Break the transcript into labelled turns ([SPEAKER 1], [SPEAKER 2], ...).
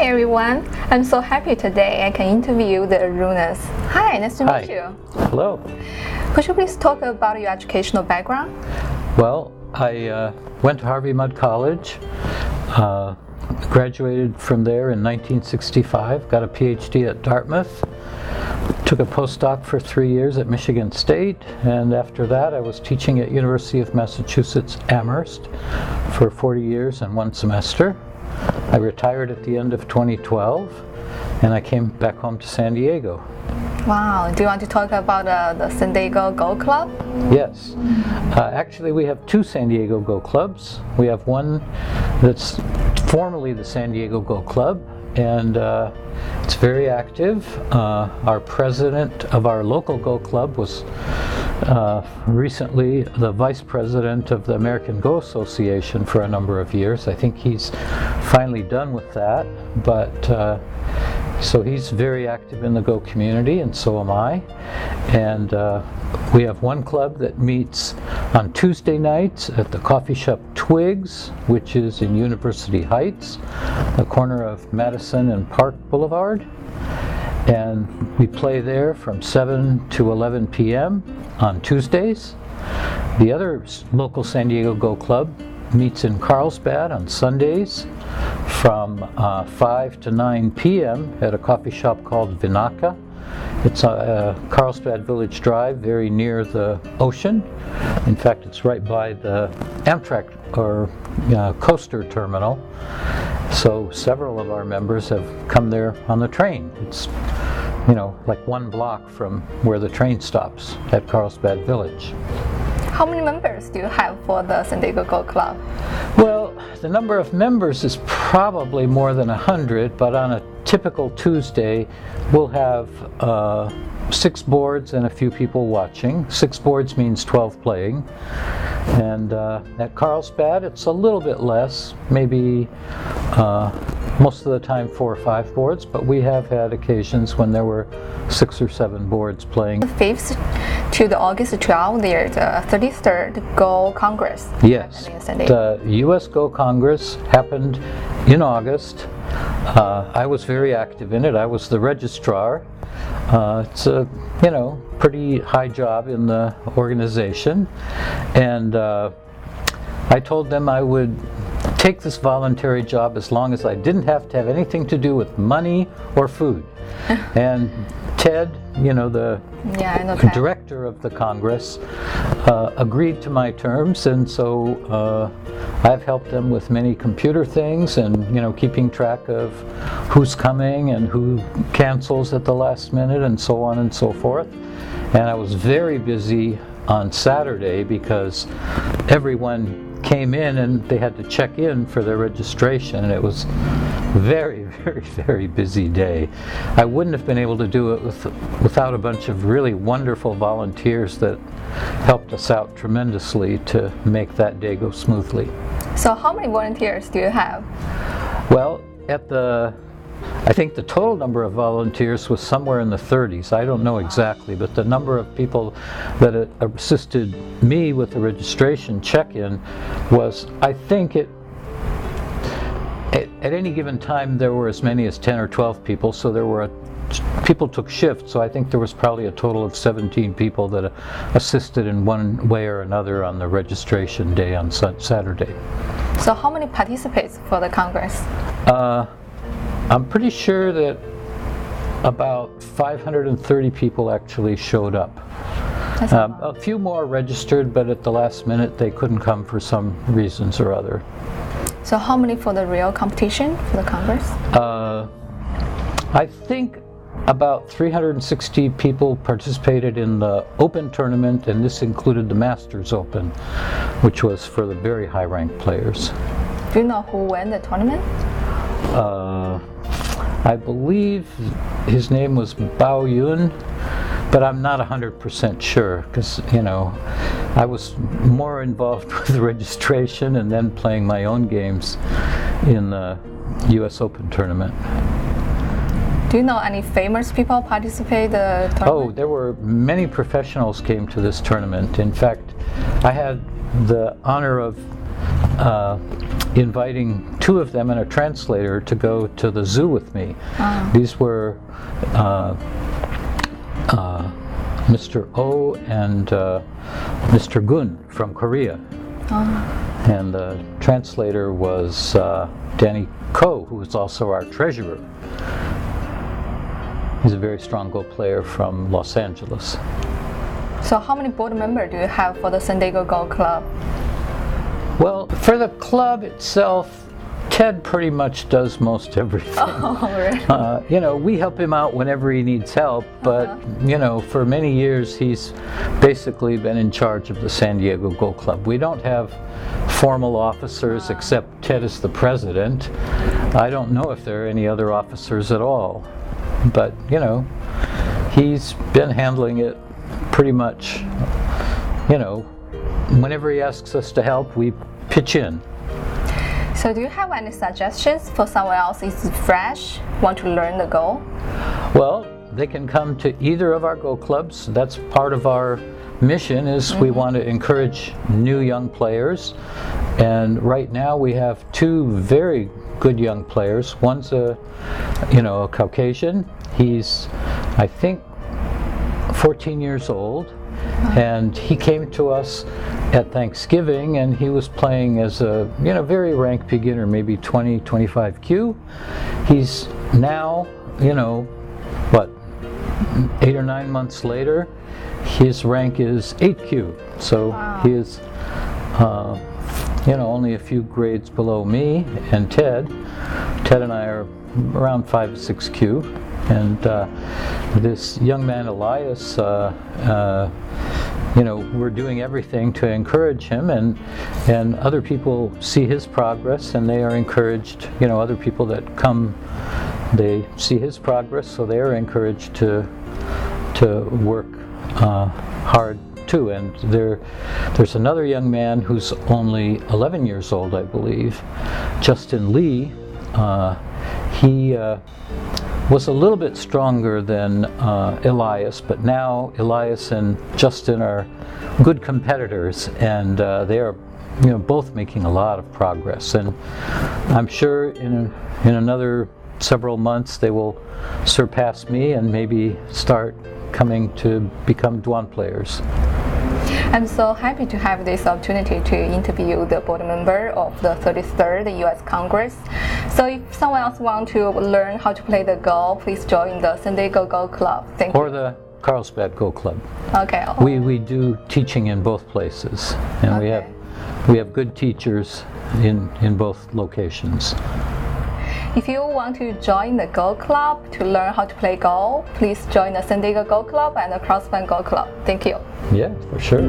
[SPEAKER 1] Hi everyone, I'm so happy today I can interview the Arnuas. Hi, nice to meet you.
[SPEAKER 2] Hello.
[SPEAKER 1] Could you please talk about your educational background?
[SPEAKER 2] Well, I went to Harvey Mudd College, graduated from there in 1965, got a PhD at Dartmouth, took a postdoc for 3 years at Michigan State, and after that I was teaching at University of Massachusetts Amherst for 40 years and 1 semester. I retired at the end of 2012, and I came back home to San Diego.
[SPEAKER 1] Wow, do you want to talk about the San Diego Go Club?
[SPEAKER 2] Yes. Actually, we have 2 San Diego Go Clubs. We have one that's formerly the San Diego Go Club, and it's very active. Our president of our local Go Club was recently the vice president of the American Go Association for a number of years. I think he's finally done with that, but so he's very active in the Go community, and so am I. And we have one club that meets on Tuesday nights at the coffee shop Twigs, which is in University Heights, the corner of Madison and Park Boulevard. And we play there from 7 to 11 p.m. on Tuesdays. The other local San Diego Go Club meets in Carlsbad on Sundays from 5 to 9 p.m. at a coffee shop called Vinaka. It's Carlsbad Village Drive, very near the ocean. In fact, it's right by the Amtrak or coaster terminal. So several of our members have come there on the train. It's, you know, like 1 block from where the train stops at Carlsbad Village.
[SPEAKER 1] How many members do you have for the San Diego Go Club?
[SPEAKER 2] Well, the number of members is probably more than 100, but on a typical Tuesday, we'll have 6 boards and a few people watching. 6 boards means 12 playing. And at Carlsbad, it's a little bit less, maybe most of the time 4 or 5 boards, but we have had occasions when there were 6 or 7 boards playing.
[SPEAKER 1] The 5th to the August 12th, there's the 33rd Go Congress.
[SPEAKER 2] Yes, the U.S. Go Congress happened in August. I was very active in it. I was the registrar. It's a, you know, pretty high job in the organization, and I told them I would take this voluntary job as long as I didn't have to have anything to do with money or food. And Ted, you know, the director of the Congress, agreed to my terms, and so I've helped them with many computer things, and, you know, keeping track of who's coming and who cancels at the last minute and so on and so forth. And I was very busy on Saturday because everyone came in and they had to check in for their registration, and it was very, very, very busy day. I wouldn't have been able to do it without a bunch of really wonderful volunteers that helped us out tremendously to make that day go smoothly.
[SPEAKER 1] So how many volunteers do you have?
[SPEAKER 2] Well, I think the total number of volunteers was somewhere in the 30s. I don't know exactly, but the number of people that assisted me with the registration check-in was, I think at any given time there were as many as 10 or 12 people, so people took shifts, so I think there was probably a total of 17 people that assisted in one way or another on the registration day on Saturday.
[SPEAKER 1] So how many participants for the Congress?
[SPEAKER 2] I'm pretty sure that about 530 people actually showed up. A few more registered, but at the last minute they couldn't come for some reasons or other.
[SPEAKER 1] So how many for the real competition for the Congress?
[SPEAKER 2] I think about 360 people participated in the Open tournament, and this included the Masters Open, which was for the very high-ranked players.
[SPEAKER 1] Do you know who won the tournament?
[SPEAKER 2] I believe his name was Bao Yun, but I'm not 100% sure because, you know, I was more involved with the registration and then playing my own games in the U.S. Open tournament.
[SPEAKER 1] Do you know any famous people participate in the tournament?
[SPEAKER 2] Oh, there were many professionals came to this tournament. In fact, I had the honor of inviting two of them and a translator to go to the zoo with me. These were Mr. Oh and Mr. Gun from Korea. And the translator was Danny Ko, who is also our treasurer. He's a very strong Go player from Los Angeles.
[SPEAKER 1] So how many board members do you have for the San Diego Go Club?
[SPEAKER 2] Well, for the club itself, Ted pretty much does most everything.
[SPEAKER 1] Oh, really?
[SPEAKER 2] You know, we help him out whenever he needs help, but you know, for many years he's basically been in charge of the San Diego Go Club. We don't have formal officers except Ted is the president. I don't know if there are any other officers at all, but you know, he's been handling it pretty much. You know, whenever he asks us to help, we pitch in.
[SPEAKER 1] So do you have any suggestions for someone else who's fresh, want to learn the Go?
[SPEAKER 2] Well, they can come to either of our Go clubs. That's part of our mission, is we want to encourage new young players. And right now we have two very good young players. One's a Caucasian. He's, I think, 14 years old. And he came to us at Thanksgiving, and he was playing as a very ranked beginner, maybe 20-25 Q. He's now 8 or 9 months later, his rank is 8Q. So he is only a few grades below me and Ted. Ted and I are around 5 to 6Q. And this young man Elias, we're doing everything to encourage him, and other people see his progress, and they are encouraged. Other people that come, they see his progress, so they are encouraged to work hard too. And there's another young man who's only 11 years old, I believe, Justin Lee. He was a little bit stronger than Elias, but now Elias and Justin are good competitors, and they are both making a lot of progress. And I'm sure in another several months they will surpass me and maybe start coming to become Duan players.
[SPEAKER 1] I'm so happy to have this opportunity to interview the board member of the 33rd U.S. Congress. So if someone else wants to learn how to play the Go, please join the San Diego Go Club. Thank you.
[SPEAKER 2] Or the Carlsbad Go Club.
[SPEAKER 1] Okay.
[SPEAKER 2] We do teaching in both places, and we have good teachers in both locations.
[SPEAKER 1] If you want to join the Go Club to learn how to play Go, please join the San Diego Go Club and the Carlsbad Go Club. Thank you.
[SPEAKER 2] Yeah, for sure.